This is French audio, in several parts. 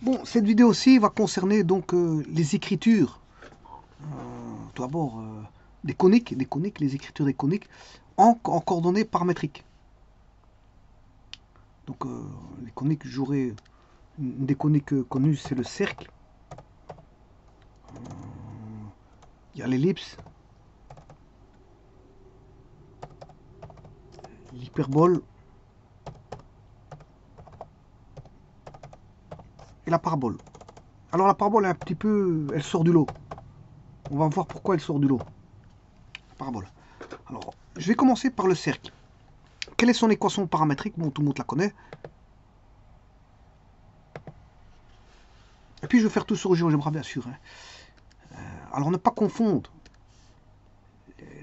Bon, cette vidéo aussi va concerner donc les écritures. Tout d'abord, des coniques, les écritures des coniques en coordonnées paramétriques. Donc, les coniques, j'aurais une des coniques connues, c'est le cercle. Il y a l'ellipse, l'hyperbole et la parabole. Alors la parabole est un petit peu, elle sort du lot. On va voir pourquoi elle sort du lot. La parabole. Alors, je vais commencer par le cercle. Quelle est son équation paramétrique? Bon, tout le monde la connaît. Et puis je vais faire tout sur GeoGebra, bien sûr. Alors ne pas confondre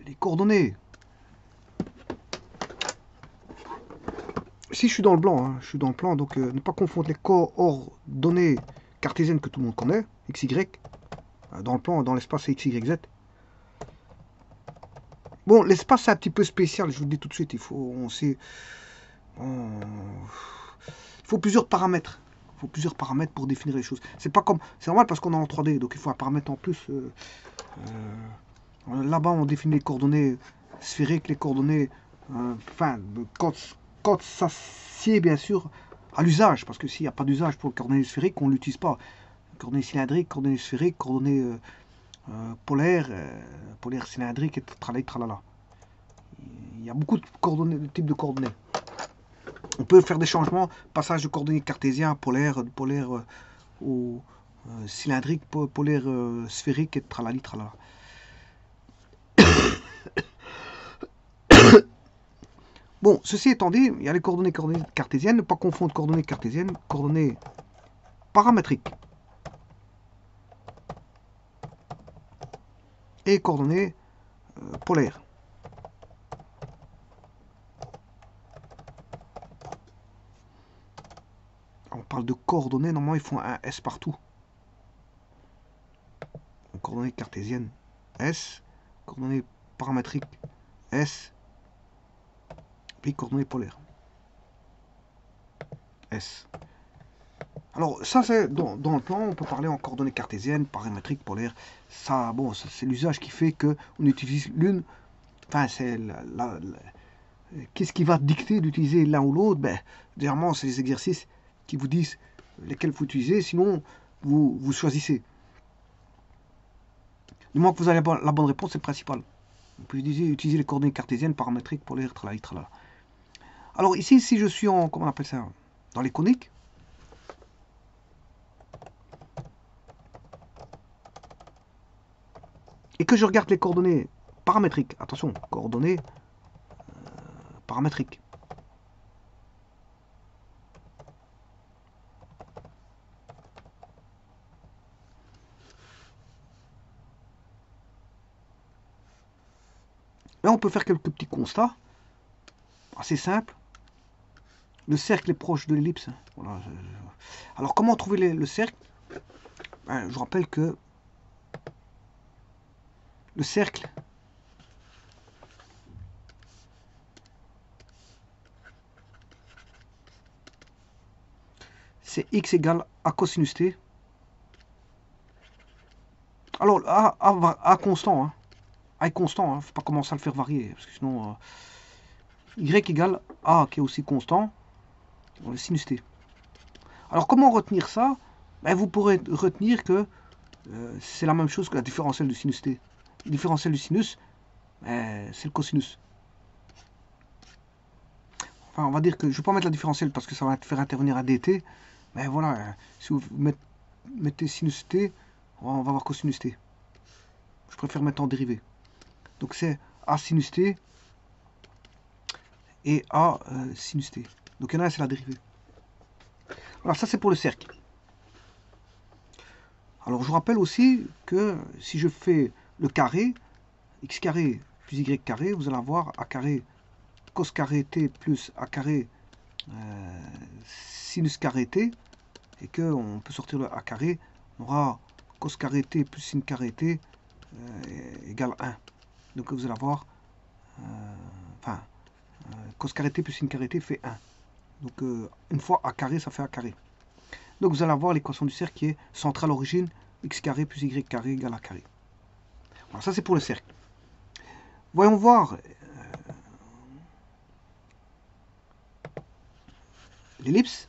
les coordonnées. Si je suis dans le blanc, je suis dans le plan, donc ne pas confondre les coordonnées cartésiennes que tout le monde connaît, x, y, dans le plan, dans l'espace c'est x, y, z. Bon, l'espace c'est un petit peu spécial, je vous le dis tout de suite, il faut plusieurs paramètres. Il faut plusieurs paramètres pour définir les choses. C'est normal parce qu'on est en 3D, donc il faut un paramètre en plus. Là-bas, on définit les coordonnées sphériques, les coordonnées, quand ça sied bien sûr à l'usage, parce que s'il n'y a pas d'usage pour les coordonnées sphériques, on ne l'utilise pas. Coordonnées cylindriques, coordonnées sphériques, coordonnées polaires, polaires cylindriques, et tralala. Il y a beaucoup de types de coordonnées. On peut faire des changements, passage de coordonnées cartésiens, polaires au cylindrique, polaire sphérique, et tralali, tralala. Bon, ceci étant dit, il y a les coordonnées cartésiennes, ne pas confondre coordonnées cartésiennes, coordonnées paramétriques et coordonnées polaires. On parle de coordonnées, normalement ils font un S partout. Donc, coordonnées cartésiennes, S, coordonnées paramétriques, S, puis coordonnées polaires, S. Alors ça c'est dans le plan, on peut parler en coordonnées cartésiennes, paramétriques, polaires. Ça, bon, c'est l'usage qui fait que on utilise l'une. Enfin, c'est qu'est-ce qui va dicter d'utiliser l'un ou l'autre? Ben, généralement, c'est les exercices qui vous disent lesquels vous utilisez, sinon vous choisissez. Du moment que vous avez la bonne réponse, c'est le principal. Vous pouvez utiliser les coordonnées cartésiennes, paramétriques, polaires, tralala, tralala. Alors ici, si je suis en, comment on appelle ça, dans les coniques, et que je regarde les coordonnées paramétriques, attention, coordonnées paramétriques. Là, on peut faire quelques petits constats, assez simples. Le cercle est proche de l'ellipse. Voilà. Alors, comment trouver le cercle? Ben, je rappelle que le cercle, c'est x égale a cosinus t. Alors, a constant, hein. A est constant, hein. Faut pas commencer à le faire varier, parce que sinon, y égale a qui est aussi constant, sinus t. Alors, comment retenir ça? Ben, vous pourrez retenir que c'est la même chose que la différentielle du sinus t. Le différentiel du sinus, c'est le cosinus. Enfin, on va dire que je ne vais pas mettre la différentielle parce que ça va faire intervenir un dt. Mais voilà, si vous mettez sinus t, on va avoir cosinus t. Je préfère mettre en dérivé. Donc c'est a sinus t et a sinus t. Donc il y en a un, c'est la dérivée. Alors ça c'est pour le cercle. Alors je vous rappelle aussi que si je fais le carré, x carré plus y carré, vous allez avoir a carré cos carré t plus a carré sinus carré t, et qu'on peut sortir le a carré, on aura cos carré t plus sin carré t égale 1. Donc vous allez avoir cos carré t plus sin carré t fait 1. Donc une fois a carré, ça fait a carré. Donc vous allez avoir l'équation du cercle qui est centrale origine, x carré plus y carré égale a carré. Voilà, ça c'est pour le cercle. Voyons voir l'ellipse.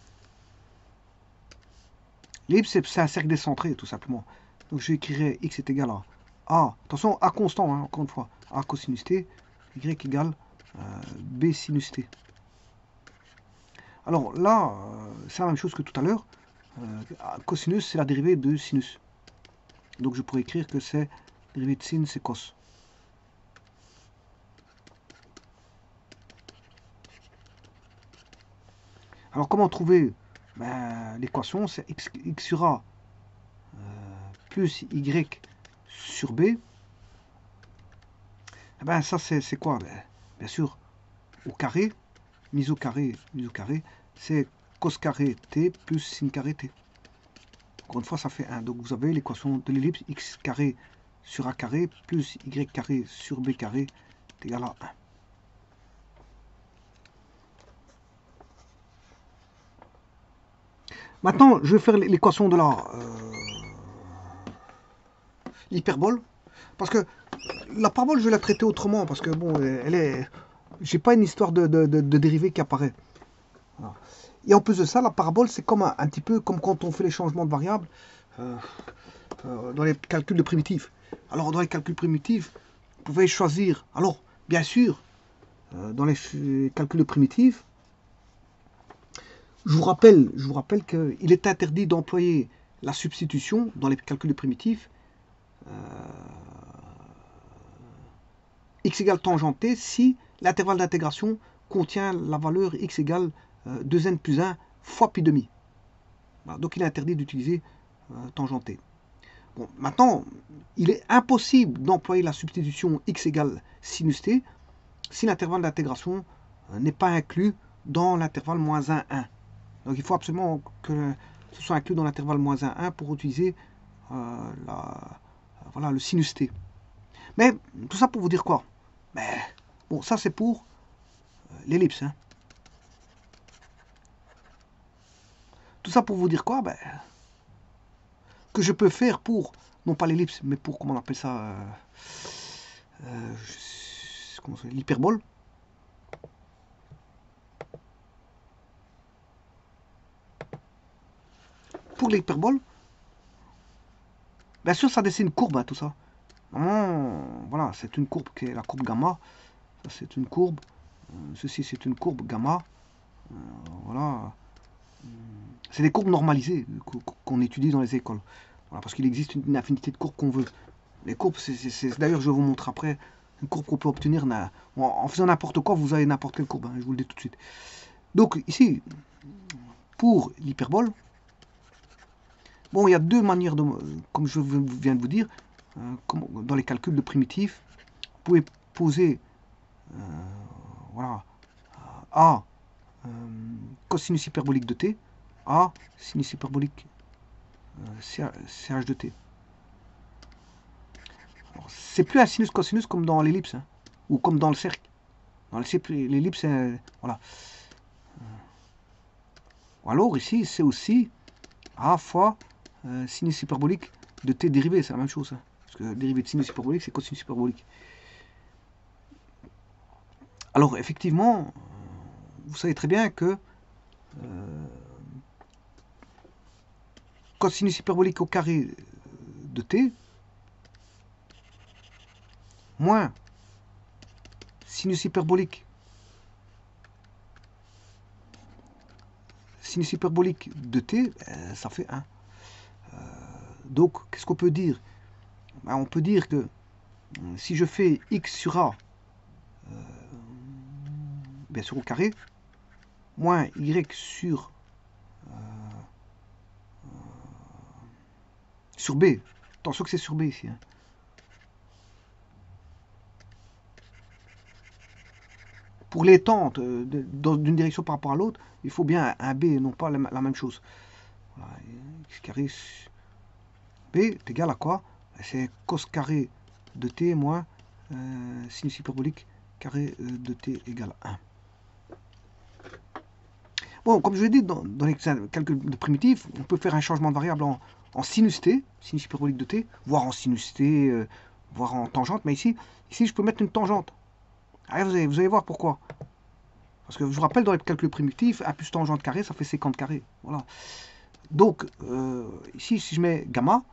L'ellipse, c'est un cercle décentré, tout simplement. Donc je écrirai x est égal à A. Attention, A constant, hein, encore une fois. A cosinus t, y égale B sinus t. Alors là, c'est la même chose que tout à l'heure. Cosinus, c'est la dérivée de sinus. Donc je pourrais écrire que c'est dérivée de sin, c'est cos. Alors comment trouver l'équation? C'est x sur a plus y sur b. Eh ben, ça c'est quoi? Bien sûr, au carré, mise au carré, c'est cos carré t plus sin carré t. Encore une fois, ça fait 1. Donc vous avez l'équation de l'ellipse x carré sur a carré plus y carré sur b carré est égal à 1. Maintenant, je vais faire l'équation de l'hyperbole. Parce que la parabole, je vais la traiter autrement. Parce que, bon, j'ai pas une histoire de dérivée qui apparaît. Voilà. Et en plus de ça, la parabole, c'est comme un petit peu comme quand on fait les changements de variables dans les calculs de primitifs. Alors, dans les calculs primitifs, vous pouvez choisir. Alors, bien sûr, dans les calculs de primitifs, je vous rappelle qu'il est interdit d'employer la substitution dans les calculs de primitifs x égale tangente t si l'intervalle d'intégration contient la valeur x égale 2n plus 1 fois pi demi. Voilà, donc il est interdit d'utiliser tangente t. Bon, maintenant, il est impossible d'employer la substitution x égale sinus t si l'intervalle d'intégration n'est pas inclus dans l'intervalle moins 1, 1. Donc il faut absolument que ce soit inclus dans l'intervalle moins 1, 1 pour utiliser voilà, le sinus t. Mais tout ça pour vous dire quoi? Bon, ça c'est pour l'ellipse. Hein. Tout ça pour vous dire quoi? Que je peux faire pour, non pas l'ellipse, mais pour, comment on appelle ça, l'hyperbole. Pour l'hyperbole, bien sûr, ça dessine une courbe, hein, tout ça. Voilà, c'est une courbe qui est la courbe gamma. Ça, c'est une courbe. Ceci, c'est une courbe gamma. Voilà. C'est des courbes normalisées qu'on étudie dans les écoles. Voilà, parce qu'il existe une infinité de courbes qu'on veut. Les courbes, d'ailleurs, je vais vous montrer après, une courbe qu'on peut obtenir. En faisant n'importe quoi, vous avez n'importe quelle courbe. Hein, je vous le dis tout de suite. Donc, ici, pour l'hyperbole, bon, il y a deux manières, comme je viens de vous dire, dans les calculs de primitifs, vous pouvez poser voilà, A cosinus hyperbolique de t, A sinus hyperbolique CH de t. C'est plus un sinus cosinus comme dans l'ellipse, hein, ou comme dans le cercle. Dans l'ellipse, voilà. Alors ici, c'est aussi A fois sinus hyperbolique de t dérivé, c'est la même chose. Hein, parce que dérivé de sinus hyperbolique, c'est cosinus hyperbolique. Alors effectivement, vous savez très bien que cosinus hyperbolique au carré de t moins sinus hyperbolique de t, ça fait 1. Donc, qu'est-ce qu'on peut dire? On peut dire que si je fais x sur a, bien sûr au carré, moins y sur b, attention que c'est sur b ici, hein. Pour les tentes d'une direction par rapport à l'autre, il faut bien un b, non pas la même chose. Voilà, x carré b est égal à quoi? C'est cos carré de t moins sinus hyperbolique carré de t égale 1. Bon, comme je l'ai dit, dans les calculs de primitifs, on peut faire un changement de variable en sinus t, sinus hyperbolique de t, voire en sinus t, voire en tangente, mais ici, je peux mettre une tangente. Allez, vous allez voir pourquoi. Parce que je vous rappelle, dans les calculs primitifs, 1 plus tangente carré, ça fait sécante carré. Voilà. Donc, ici, si je mets gamma,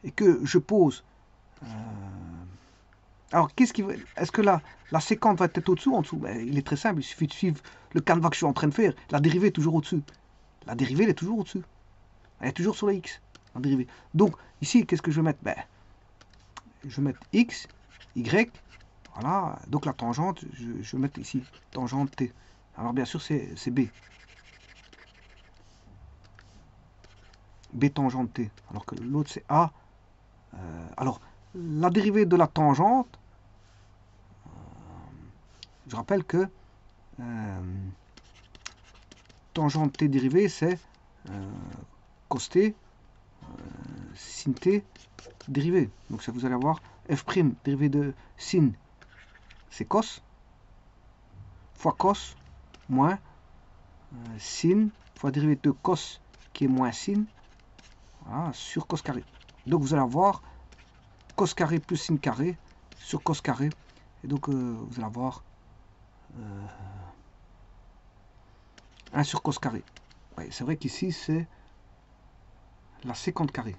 et que je pose... alors, est-ce que la séquente va être au-dessous ou en dessous? Ben, il est très simple, il suffit de suivre le canevas que je suis en train de faire. La dérivée est toujours au-dessus. La dérivée, elle est toujours au-dessus. Elle est toujours sur la x, la dérivée. Donc, ici, qu'est-ce que je vais mettre? Ben, je vais mettre x, y, voilà. Donc, la tangente, je vais mettre ici, tangente t. Alors, bien sûr, c'est b. B tangente t. Alors que l'autre, c'est a. Alors, la dérivée de la tangente, je rappelle que tangente t dérivée, c'est cos t, sin t dérivée. Donc ça, vous allez avoir f' dérivée de sin, c'est cos, fois cos, moins sin, fois dérivée de cos, qui est moins sin, voilà, sur cos carré. Donc vous allez avoir cos carré plus sin carré sur cos carré. Et donc vous allez avoir 1 sur cos carré. Ouais, c'est vrai qu'ici, c'est la séquente carrée.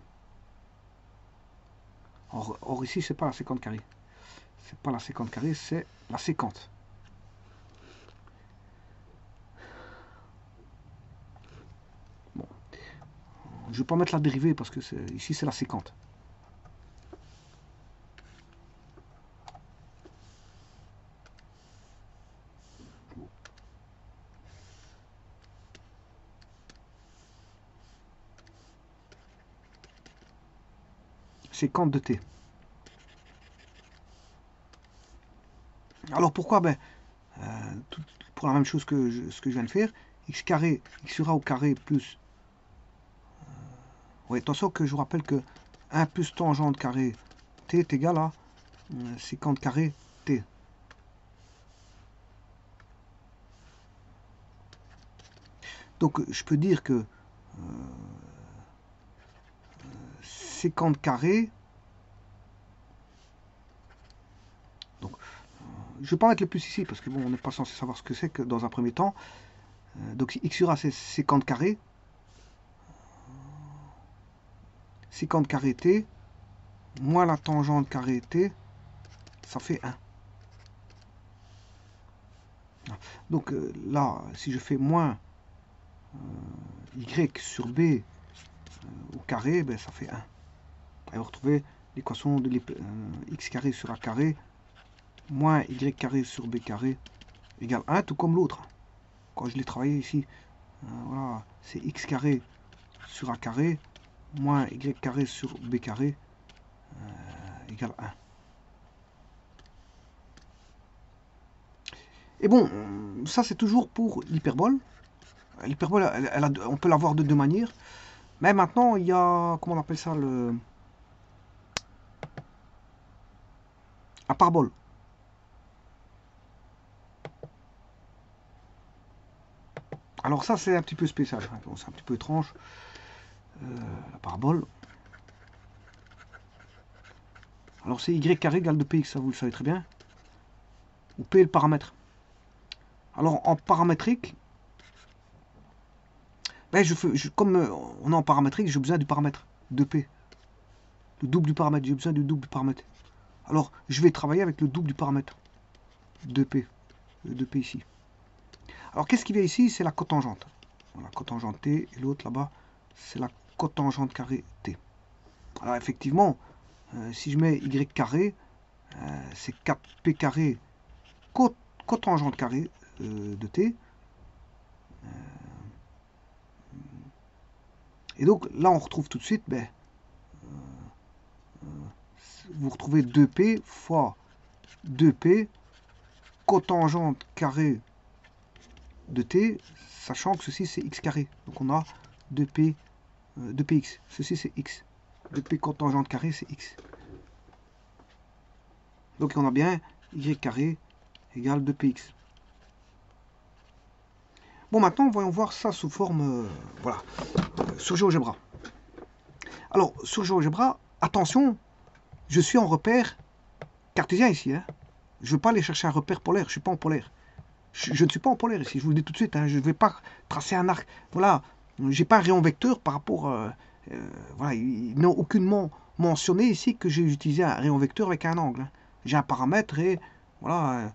Or ici, c'est pas la séquente carrée. C'est pas la séquente carrée, c'est la séquente. Bon. Je ne vais pas mettre la dérivée parce que ici, c'est la séquente. Séquente de t. Alors pourquoi? Ben, pour la même chose que ce que je viens de faire, x carré, x sur a au carré plus... oui, attention que je vous rappelle que 1 plus tangente carré t est égal à séquente carré t. Donc je peux dire que séquente carré, donc je ne vais pas mettre le plus ici parce que bon, on n'est pas censé savoir ce que c'est que dans un premier temps. Donc x sur a c'est séquente carré, séquente carré t, moins la tangente carré t, ça fait 1. Donc là, si je fais moins y sur b au carré, ben, ça fait 1. Et vous retrouvez l'équation de x carré sur a carré moins y carré sur b carré égale 1, tout comme l'autre. Quand je l'ai travaillé ici, voilà, c'est x carré sur a carré moins y carré sur b carré égale 1. Et bon, ça c'est toujours pour l'hyperbole. L'hyperbole, on peut l'avoir de deux manières. Mais maintenant, il y a, comment on appelle ça, la parabole. Alors ça, c'est un petit peu spécial. Bon, c'est un petit peu étrange. La parabole. Alors c'est y carré égale 2px, ça vous le savez très bien. Où p est le paramètre. Alors en paramétrique, ben, comme on est en paramétrique, j'ai besoin du paramètre 2p. Le double du paramètre, j'ai besoin du double du paramètre. Alors je vais travailler avec le double du paramètre 2p. 2p ici. Alors qu'est-ce qui vient ici? C'est la cotangente. La cotangente t, et l'autre là-bas, c'est la cotangente carré t. Alors effectivement, si je mets y carré, c'est 4p carré cotangente carré de t. Et donc là, on retrouve tout de suite, ben, vous retrouvez 2p fois 2p cotangente carré de t, sachant que ceci c'est x carré. Donc on a 2p, 2px. Ceci c'est x. 2p cotangente carré c'est x. Donc on a bien y carré égale 2px. Bon, maintenant, voyons voir ça sous forme, voilà, sur GeoGebra. Alors, sur GeoGebra, attention, je suis en repère cartésien ici. Hein. Je ne veux pas aller chercher un repère polaire, je ne suis pas en polaire. Je ne suis pas en polaire ici, je vous le dis tout de suite. Hein. Je ne vais pas tracer un arc. Voilà, j'ai pas un rayon vecteur par rapport... voilà, ils n'ont aucunement mentionné ici que j'ai utilisé un rayon vecteur avec un angle. Hein. J'ai un paramètre et voilà,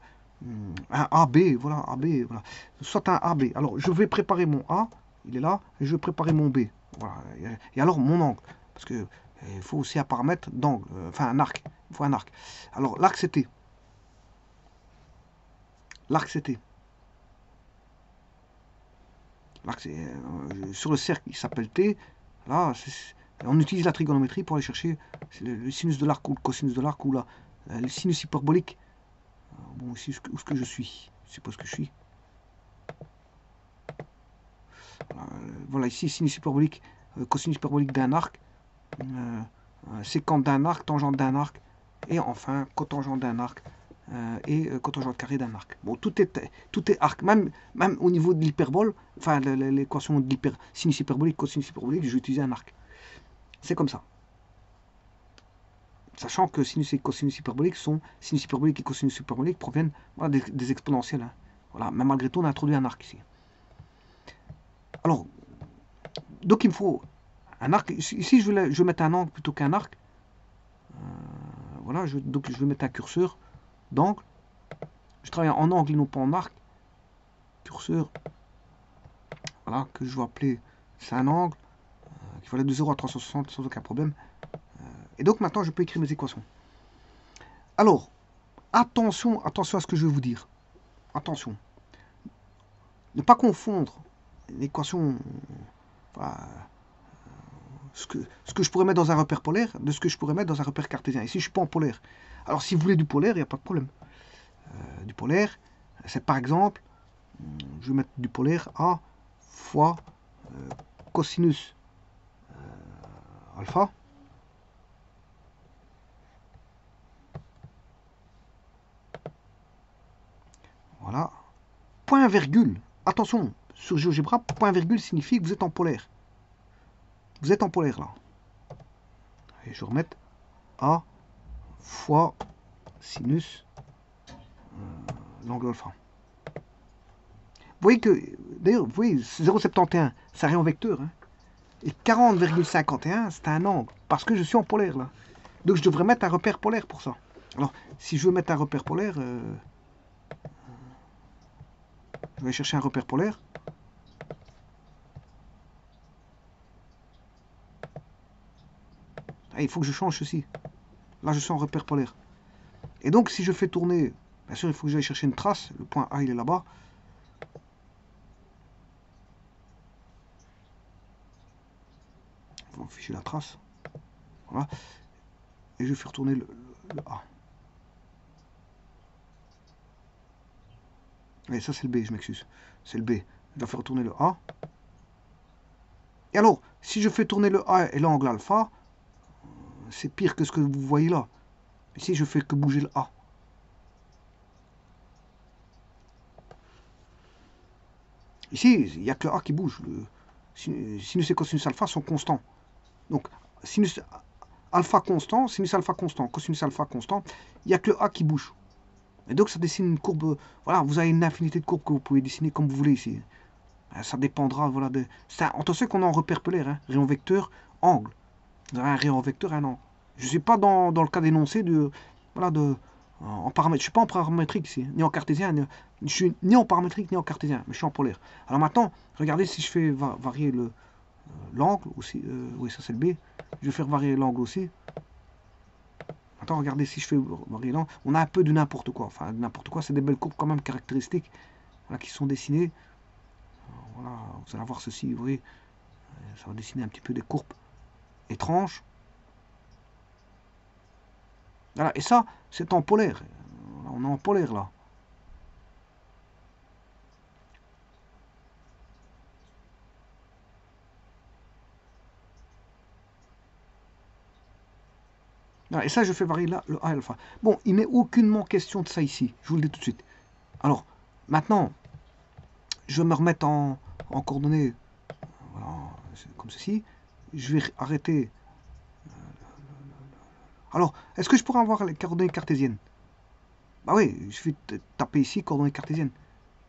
un AB, voilà, AB, voilà. Soit un AB. Alors, je vais préparer mon A, il est là, et je vais préparer mon B. Voilà. Et alors, mon angle. Parce que il faut aussi un paramètre d'angle, enfin un arc. Il faut un arc. Alors, l'arc c'était. L'arc c'était. L'arc c'est sur le cercle, il s'appelle T. Là, on utilise la trigonométrie pour aller chercher le sinus de l'arc ou le cosinus de l'arc ou le sinus hyperbolique. Bon, ici, où est-ce que je suis? Je suppose que je suis. Voilà, ici, sinus hyperbolique, cosinus hyperbolique d'un arc, sécante d'un arc, tangente d'un arc, et enfin, cotangente d'un arc, et cotangente carré d'un arc. Bon, tout est arc, même au niveau de l'hyperbole, enfin, l'équation de sinus hyperbolique, cosinus hyperbolique, je vais utiliser un arc. C'est comme ça. Sachant que sinus et cosinus hyperboliques sont, sinus hyperbolique et cosinus hyperbolique proviennent voilà, des exponentielles. Hein. Voilà, mais malgré tout, on a introduit un arc ici. Alors, donc il me faut un arc. Ici, je vais mettre un angle plutôt qu'un arc. Voilà, donc je vais mettre un curseur d'angle. Je travaille en angle et non pas en arc. Curseur, voilà, que je vais appeler, c'est un angle qui va aller de 0 à 360 sans aucun problème. Et donc maintenant, je peux écrire mes équations. Alors, attention à ce que je vais vous dire. Attention. Ne pas confondre l'équation, enfin, ce que je pourrais mettre dans un repère polaire de ce que je pourrais mettre dans un repère cartésien. Ici, je ne suis pas en polaire. Alors, si vous voulez du polaire, il n'y a pas de problème. Du polaire, c'est par exemple, je vais mettre du polaire A fois cosinus alpha. Voilà. Point virgule. Attention, sur GeoGebra, point virgule signifie que vous êtes en polaire. Vous êtes en polaire là. Et je vais remettre A fois sinus l'angle alpha. Vous voyez que, d'ailleurs, vous voyez, 0,71, c'est un rayon vecteur. Hein, et 40,51, c'est un angle, parce que je suis en polaire là. Donc je devrais mettre un repère polaire pour ça. Alors, si je veux mettre un repère polaire, je vais chercher un repère polaire. Ah, il faut que je change ceci. Là, je suis en repère polaire. Et donc, si je fais tourner, bien sûr, il faut que j'aille chercher une trace. Le point A, il est là-bas. On va afficher la trace. Voilà. Et je fais retourner le A. Et ça, c'est le B, je m'excuse. C'est le B. Je dois faire retourner le A. Et alors, si je fais tourner le A et l'angle alpha, c'est pire que ce que vous voyez là. Ici, je fais que bouger le A. Ici, il n'y a que le A qui bouge. Le sinus et cosinus alpha sont constants. Donc, sinus alpha constant, cosinus alpha constant, il n'y a que le A qui bouge. Et donc, ça dessine une courbe. Voilà, vous avez une infinité de courbes que vous pouvez dessiner comme vous voulez ici. Ça dépendra, voilà, de... On sait qu'on est en repère polaire, hein, rayon vecteur, angle. Vous avez un rayon vecteur, un angle. Je ne suis pas dans le cas d'énoncé de... Voilà, en paramètre. Je ne suis pas en paramétrique ici, ni en cartésien, je suis ni en paramétrique, ni en cartésien, mais je suis en polaire. Alors maintenant, regardez si je fais varier l'angle aussi. Oui, ça c'est le B. Je vais faire varier l'angle aussi. Attends, regardez si je fais varier l'angle. On a un peu de n'importe quoi. Enfin, n'importe quoi, c'est des belles courbes quand même caractéristiques, voilà, qui sont dessinées. Voilà, vous allez voir ceci, vous voyez, ça va dessiner un petit peu des courbes étranges. Voilà, et ça, c'est en polaire. On est en polaire là. Voilà, et ça, je fais varier là le A alpha. Bon, il n'est aucunement question de ça ici. Je vous le dis tout de suite. Alors, maintenant, je vais me remettre en coordonnées, voilà, comme ceci. Je vais arrêter. Alors, est-ce que je pourrais avoir les coordonnées cartésiennes? Bah oui, je vais taper ici coordonnées cartésiennes.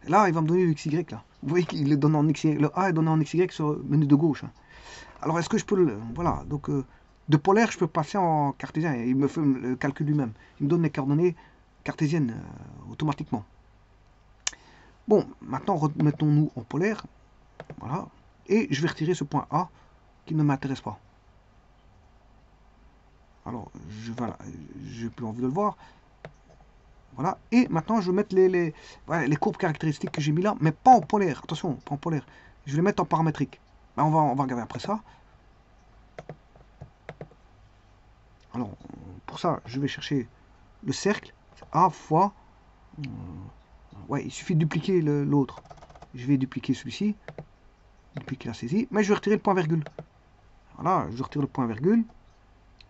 Et là, il va me donner le XY là. Vous voyez qu'il le donne en XY, le A est donné en XY sur le menu de gauche. Hein. Alors, est-ce que je peux le. Voilà, donc de polaire, je peux passer en cartésien. Et il me fait le calcul lui-même. Il me donne les coordonnées cartésiennes automatiquement. Bon, maintenant, remettons-nous en polaire. Voilà. Et je vais retirer ce point A qui ne m'intéresse pas. Alors, je n'ai plus envie de le voir. Voilà. Et maintenant, je vais mettre voilà, les courbes caractéristiques que j'ai mis là, mais pas en polaire. Attention, pas en polaire. Je vais les mettre en paramétrique. Ben, on va regarder après ça. Alors, pour ça, je vais chercher le cercle. A fois... ouais, il suffit de dupliquer l'autre. Je vais dupliquer celui-ci. Dupliquer la saisie. Mais je vais retirer le point virgule. Voilà, je retire le point virgule.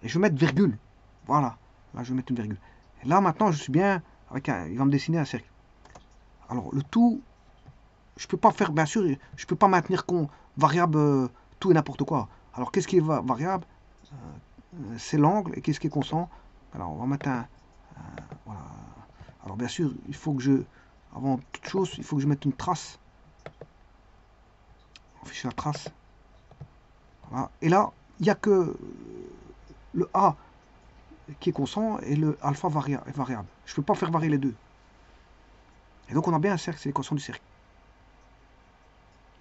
Et je vais mettre virgule. Voilà. Là, je vais mettre une virgule. Et là, maintenant, je suis bien avec il va me dessiner un cercle. Alors, le tout, je peux pas faire, bien sûr, je peux pas maintenir variable tout et n'importe quoi. Alors, qu'est-ce qui est variable? C'est l'angle. Et qu'est-ce qui est constant? Alors, on va mettre voilà. Alors, bien sûr, il faut que avant toute chose, il faut que je mette une trace. On fiche la trace. Voilà. Et là, il n'y a que le A qui est constant et le alpha variable. Je ne peux pas faire varier les deux. Et donc on a bien un cercle, c'est l'équation du cercle.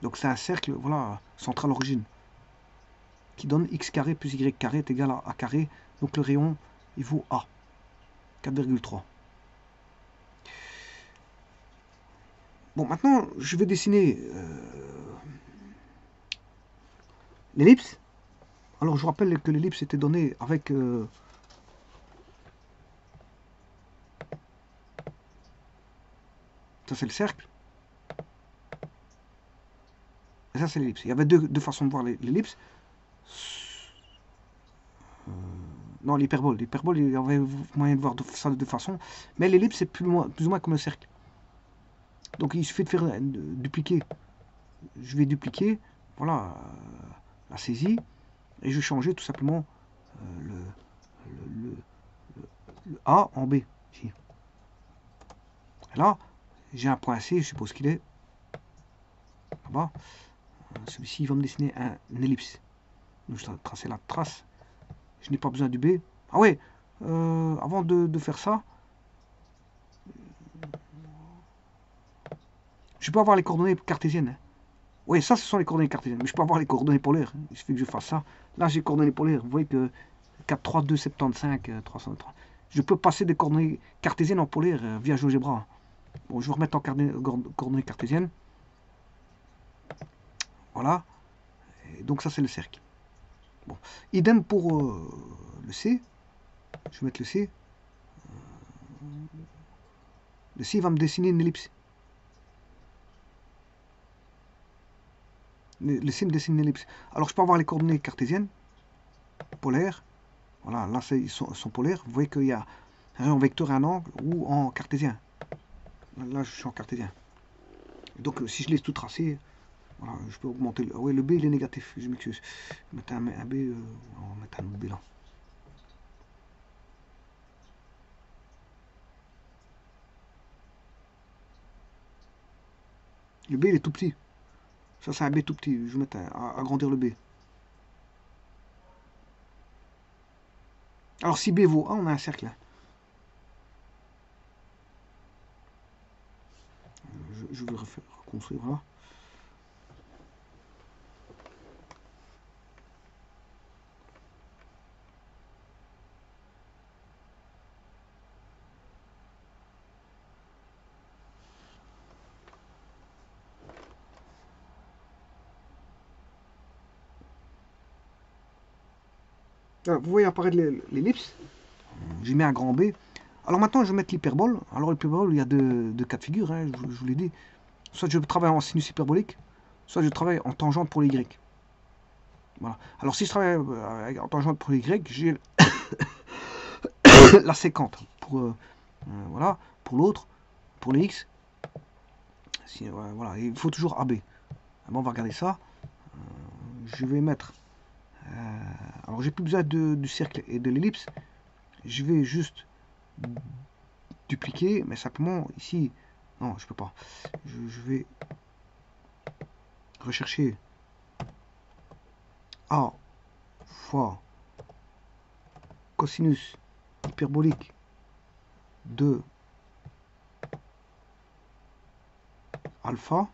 Donc c'est un cercle, voilà, central origine, qui donne x carré plus y carré est égal à a carré. Donc le rayon, il vaut A, 4,3. Bon, maintenant, je vais dessiner l'ellipse. Alors je vous rappelle que l'ellipse était donnée avec... ça c'est le cercle. Et ça c'est l'ellipse. Il y avait deux façons de voir l'ellipse. Non, l'hyperbole. L'hyperbole, il y avait moyen de voir ça de deux façons. Mais l'ellipse, c'est plus ou moins comme le cercle. Donc il suffit de faire dupliquer. Je vais dupliquer, voilà, la saisie. Et je vais changer tout simplement le A en B. Ici. Et là, j'ai un point C, je suppose qu'il est là-bas. Celui-ci, il va me dessiner une ellipse. Donc je vais tracer la trace. Je n'ai pas besoin du B. Ah ouais, avant de faire ça, je peux avoir les coordonnées cartésiennes. Hein. Oui, ça, ce sont les coordonnées cartésiennes. Mais je peux avoir les coordonnées polaires. Hein. Il suffit que je fasse ça. Là, j'ai les coordonnées polaires. Vous voyez que 4, 3, 2, 75, 303. Je peux passer des coordonnées cartésiennes en polaire via GeoGebra. Bon, je vais remettre en coordonnées cartésiennes. Voilà. Et donc, ça, c'est le cercle. Bon. Idem pour le C. Je vais mettre le C. Le C va me dessiner une ellipse. Le C me dessine une ellipse. Alors, je peux avoir les coordonnées cartésiennes, polaires. Voilà, là, ils sont polaires. Vous voyez qu'il y a un vecteur, un angle, ou en cartésien. Là, je suis en cartésien. Donc, si je laisse tout tracer, voilà, je peux augmenter. Oui, le B, il est négatif. Je m'excuse. Je vais mettre un B, on va mettre un autre B là. Le B, il est tout petit. Ça, c'est un B tout petit. Je vais mettre agrandir le B. Alors, si B vaut 1, on a un cercle. Je vais reconstruire, voilà. Vous voyez apparaître l'ellipse. J'y mets un grand B. Alors maintenant, je vais mettre l'hyperbole. Alors l'hyperbole, il y a deux cas de figure, hein, je vous l'ai dit. Soit je travaille en sinus hyperbolique, soit je travaille en tangente pour l'Y. Voilà. Alors si je travaille en tangente pour l'Y, j'ai la séquente. Pour, voilà, pour l'autre, pour les X, Si, voilà, il faut toujours AB. Bon, on va regarder ça. Je vais mettre... alors, j'ai plus besoin du cercle et de l'ellipse. Je vais juste dupliquer, mais simplement, ici... Non, je peux pas. Je vais rechercher A fois cosinus hyperbolique de alpha,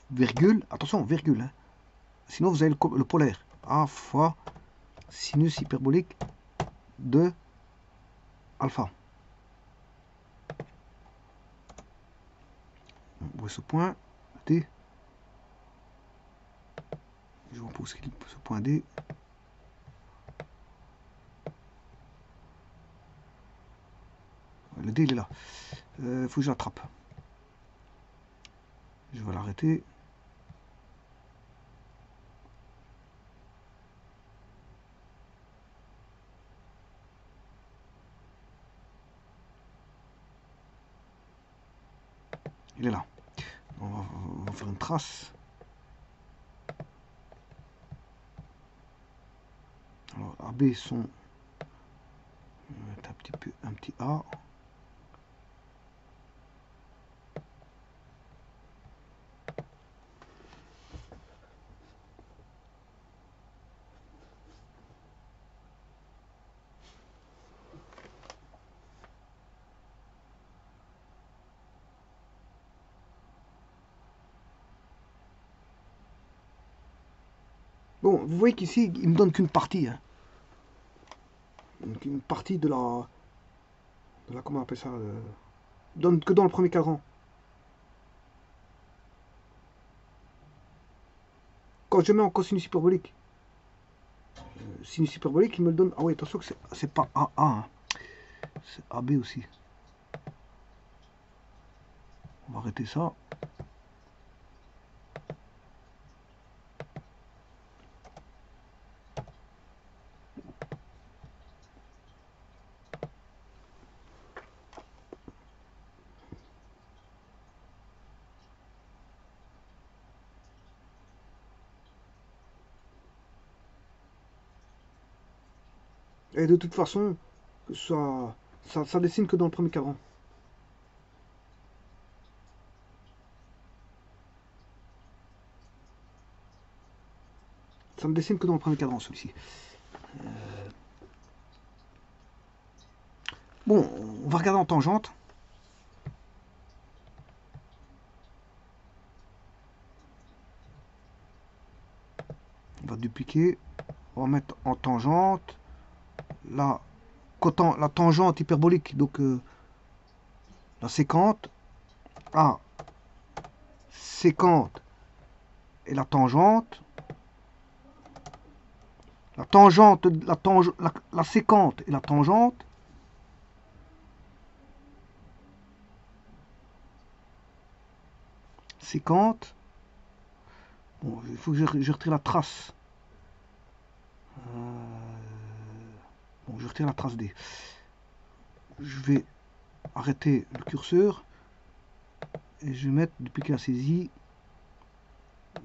virgule, attention, virgule, hein. Sinon vous avez le polaire, A fois sinus hyperbolique de alpha. On voit ce point D. Je vois pas où ce point D. Le D il est là. Faut que je l'attrape. Je vais l'arrêter. Il est là. On va faire une trace. Alors AB sont un petit A. Bon, vous voyez qu'ici, il me donne qu'une partie. Hein. Une partie de la comment on appelle ça donne que dans le premier cadran. Quand je mets en cosinus hyperbolique, sinus hyperbolique, il me le donne. Ah oui, attention que c'est pas AA, hein. C'est AB aussi. On va arrêter ça. Et de toute façon, ça dessine que dans le premier cadran. Ça ne dessine que dans le premier cadran, celui-ci. Bon, on va regarder en tangente. On va dupliquer. On va mettre en tangente. La tangente hyperbolique, donc la sécante. A sécante et la tangente. La tangente, la sécante et la tangente. Sécante. Bon, il faut que je retire la trace. Bon, je retire la trace D. Je vais arrêter le curseur et je vais mettre, dupliquer la saisie,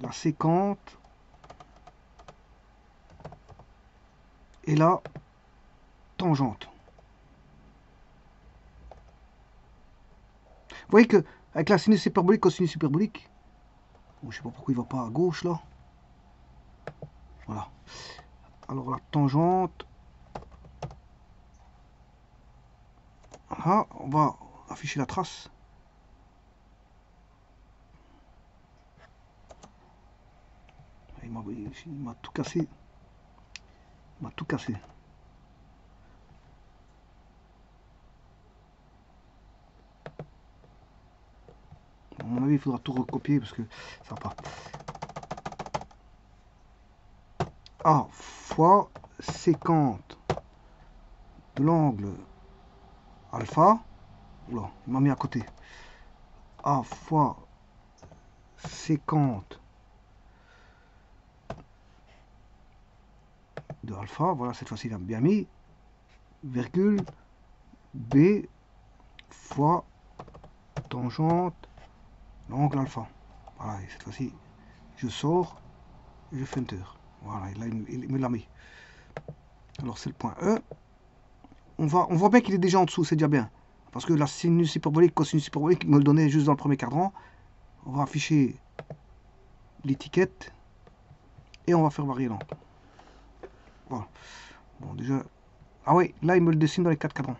la sécante et la tangente. Vous voyez que avec la sinus hyperbolique, cosinus hyperbolique, bon, je sais pas pourquoi il va pas à gauche là. Voilà. Alors la tangente. Voilà, on va afficher la trace. Il m'a tout cassé. Il m'a tout cassé. À mon avis, il faudra tout recopier parce que ça va pas. A fois sécante de l'angle alpha. Oula, il m'a mis à côté. A fois sécante de alpha. Voilà, cette fois-ci, il a bien mis. Virgule B fois tangente l'angle alpha. Voilà, et cette fois-ci, je sors et je fais Enter. Voilà, et là, il me l'a mis. Alors, c'est le point E. On voit bien qu'il est déjà en dessous, c'est déjà bien. Parce que la sinus hyperbolique, cosinus hyperbolique, il me le donnait juste dans le premier cadran. On va afficher l'étiquette et on va faire varier l'angle. Voilà. Bon, déjà. Ah oui, là, il me le dessine dans les 4 cadrans.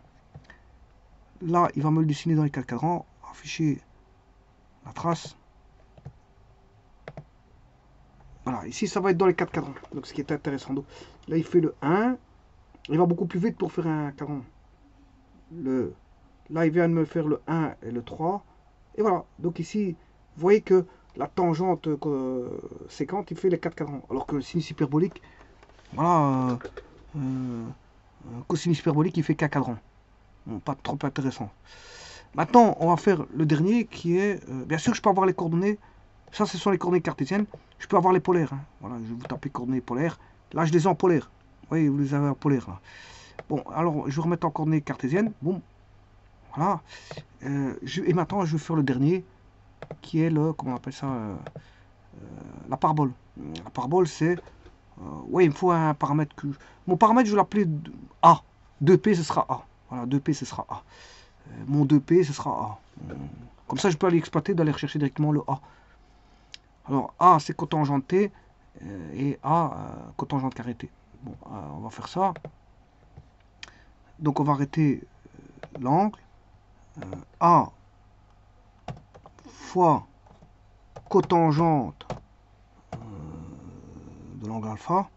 Là, il va me le dessiner dans les 4 cadrans. Afficher la trace. Voilà, ici, ça va être dans les 4 cadrans. Donc, ce qui est intéressant. Donc, là, il fait le 1. Il va beaucoup plus vite pour faire un cadran. Là, il vient de me faire le 1 et le 3. Et voilà. Donc, ici, vous voyez que la tangente séquente, il fait les 4 cadrans. Alors que le sinus hyperbolique, voilà, cosinus hyperbolique, il fait qu'un cadran. Bon, pas trop intéressant. Maintenant, on va faire le dernier qui est... bien sûr, je peux avoir les coordonnées. Ça, ce sont les coordonnées cartésiennes. Je peux avoir les polaires. Hein. Voilà, je vais vous taper coordonnées polaires. Là, je les ai en polaire. Vous voyez, vous les avez en polaire. Là. Bon, alors, je vais remettre en coordonnées cartésiennes. Bon, voilà. Et maintenant, je vais faire le dernier qui est le... Comment on appelle ça la parabole. La parabole, c'est... oui, il me faut un paramètre que... Mon paramètre, je vais l'appeler A. 2P, ce sera A. Voilà, 2P, ce sera A. Mon 2P, ce sera A. Comme ça, je peux aller exploiter, d'aller rechercher directement le A. Alors, A, c'est cotangente T, et A, cotangente carré T. Bon, on va faire ça. Donc, on va arrêter l'angle. A fois cotangente de l'angle alpha.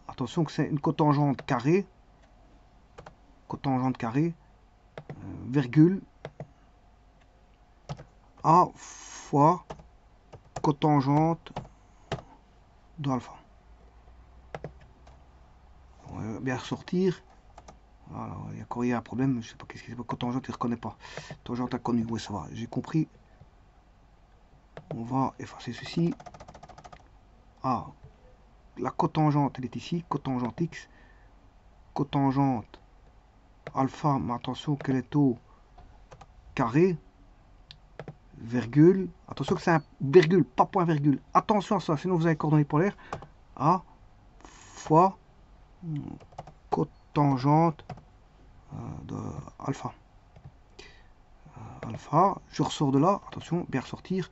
Attention que c'est une cotangente carrée. Cotangente carrée, virgule, A fois cotangente de alpha. On va bien ressortir. Voilà, il y a un problème, je sais pas qu'est-ce qui se passe. Cotangente, il ne reconnaît pas. Tangente inconnue, oui, ça va, j'ai compris. On va effacer ceci. Ah, la cotangente, elle est ici. Cotangente X. Cotangente alpha, mais attention qu'elle est au carré. Virgule. Attention que c'est un virgule, pas point virgule. Attention à ça, sinon vous avez coordonnées polaires. A fois cotangente de alpha. Alpha, je ressors de là, attention, bien ressortir,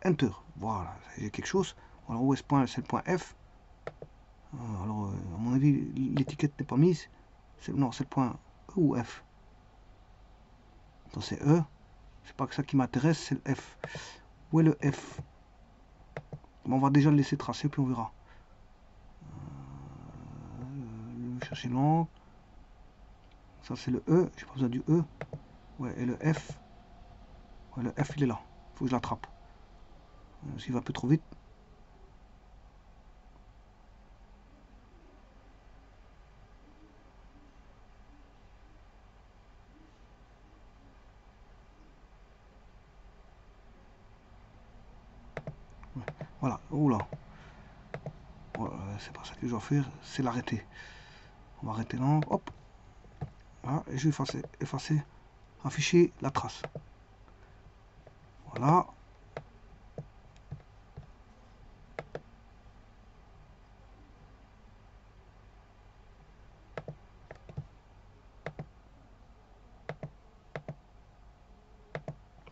Enter. Voilà, j'ai quelque chose. Alors où est ce point? C'est le point F. Alors, à mon avis, l'étiquette n'est pas mise. Non, c'est le point E ou F. Attends, c'est E. C'est pas que ça qui m'intéresse, c'est le F. Où est le F? Bon, on va déjà le laisser tracer, puis on verra. Chercher l'angle. Ça, c'est le E. J'ai pas besoin du E. Ouais, et le F. Ouais, le F, il est là. Faut que je l'attrape. S'il va un peu trop vite. Voilà, oula. Voilà, c'est pas ça que je dois faire, c'est l'arrêter. On va arrêter l'angle, hop. Voilà, et je vais effacer, afficher la trace. Voilà.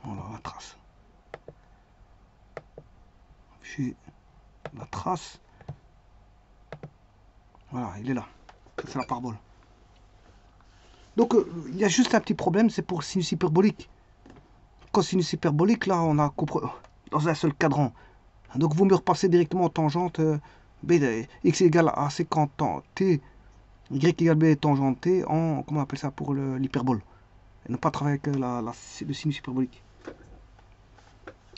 Voilà la trace. Afficher la trace. Voilà, il est là. C'est la parabole. Donc, il y a juste un petit problème, c'est pour sinus hyperbolique. Cosinus hyperbolique, là, on a dans un seul cadran. Donc, vous me repassez directement en tangente B de x égale à séquente t, y égale b tangente t en, comment on appelle ça, pour l'hyperbole. Et ne pas travailler avec le sinus hyperbolique.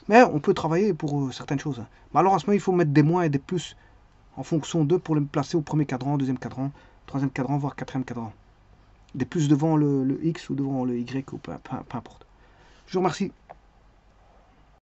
Mais on peut travailler pour certaines choses. Mais alors, à ce moment, il faut mettre des moins et des plus en fonction d'eux pour les placer au premier cadran, deuxième cadran, troisième cadran, voire quatrième cadran. Des plus devant le X ou devant le Y, ou peu importe. Je vous remercie.